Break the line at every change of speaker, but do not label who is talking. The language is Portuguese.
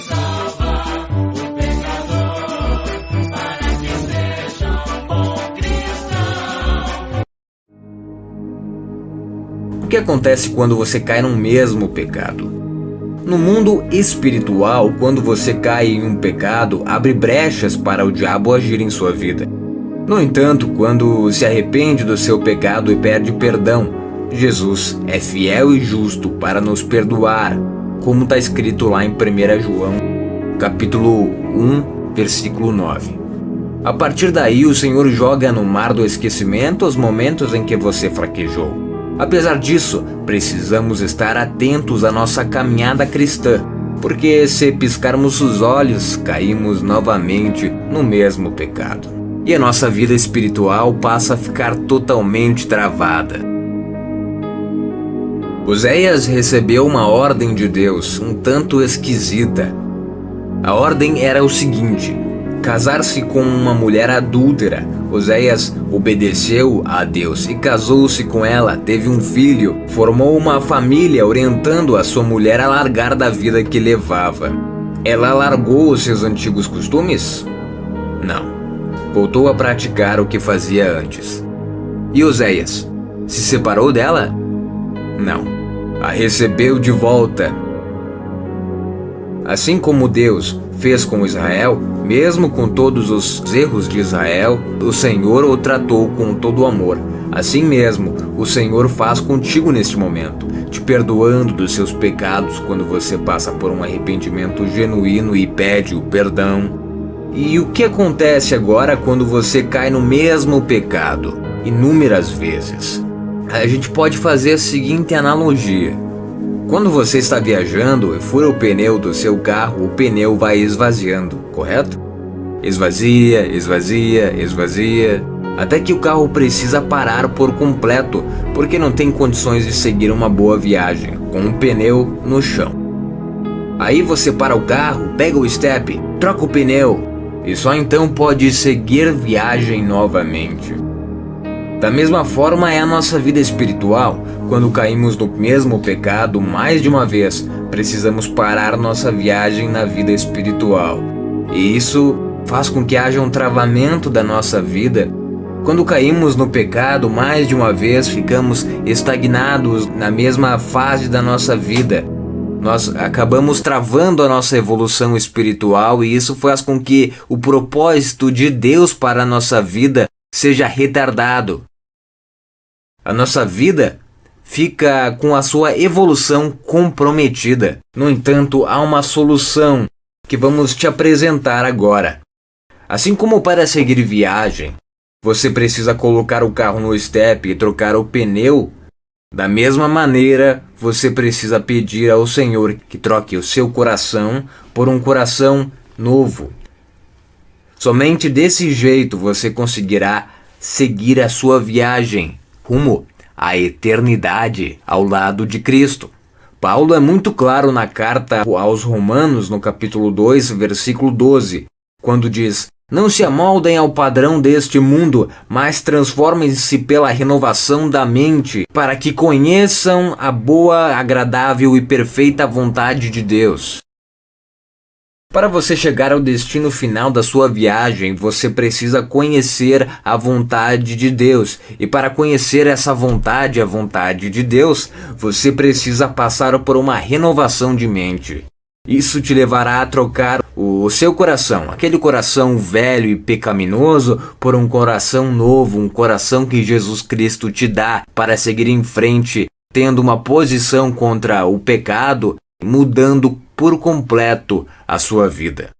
salva o pecador, para que seja um bom cristão.
O que acontece quando você cai no mesmo pecado? No mundo espiritual, quando você cai em um pecado, abre brechas para o diabo agir em sua vida. No entanto, quando se arrepende do seu pecado e pede perdão, Jesus é fiel e justo para nos perdoar, como está escrito lá em 1 João, capítulo 1, versículo 9. A partir daí, o Senhor joga no mar do esquecimento os momentos em que você fraquejou. Apesar disso, precisamos estar atentos à nossa caminhada cristã, porque se piscarmos os olhos, caímos novamente no mesmo pecado. E a nossa vida espiritual passa a ficar totalmente travada. Oséias recebeu uma ordem de Deus um tanto esquisita. A ordem era o seguinte: casar-se com uma mulher adúltera. Oséias obedeceu a Deus e casou-se com ela, teve um filho, formou uma família, orientando a sua mulher a largar da vida que levava. Ela largou os seus antigos costumes? Não. Voltou a praticar o que fazia antes. E Oséias se separou dela? Não. A recebeu de volta. Assim como Deus fez com Israel, mesmo com todos os erros de Israel, o Senhor o tratou com todo o amor. Assim mesmo, o Senhor faz contigo neste momento, te perdoando dos seus pecados quando você passa por um arrependimento genuíno e pede o perdão. E o que acontece agora quando você cai no mesmo pecado? Inúmeras vezes. A gente pode fazer a seguinte analogia. Quando você está viajando e fura o pneu do seu carro, o pneu vai esvaziando, correto? Esvazia, esvazia, esvazia, até que o carro precisa parar por completo, porque não tem condições de seguir uma boa viagem, com o pneu no chão. Aí você para o carro, pega o step, troca o pneu, e só então pode seguir viagem novamente. Da mesma forma é a nossa vida espiritual. Quando caímos no mesmo pecado mais de uma vez, precisamos parar nossa viagem na vida espiritual. E isso faz com que haja um travamento da nossa vida. Quando caímos no pecado mais de uma vez, ficamos estagnados na mesma fase da nossa vida. Nós acabamos travando a nossa evolução espiritual e isso faz com que o propósito de Deus para a nossa vida seja retardado. A nossa vida fica com a sua evolução comprometida. No entanto, há uma solução que vamos te apresentar agora. Assim como para seguir viagem, você precisa colocar o carro no step e trocar o pneu. Da mesma maneira, você precisa pedir ao Senhor que troque o seu coração por um coração novo. Somente desse jeito você conseguirá seguir a sua viagem rumo à eternidade ao lado de Cristo. Paulo é muito claro na carta aos Romanos, no capítulo 2, versículo 12, quando diz: "Não se amoldem ao padrão deste mundo, mas transformem-se pela renovação da mente, para que conheçam a boa, agradável e perfeita vontade de Deus." Para você chegar ao destino final da sua viagem, você precisa conhecer a vontade de Deus. E para conhecer essa vontade, a vontade de Deus, você precisa passar por uma renovação de mente. Isso te levará a trocar o seu coração, aquele coração velho e pecaminoso, por um coração novo, um coração que Jesus Cristo te dá para seguir em frente, tendo uma posição contra o pecado, mudando por completo a sua vida.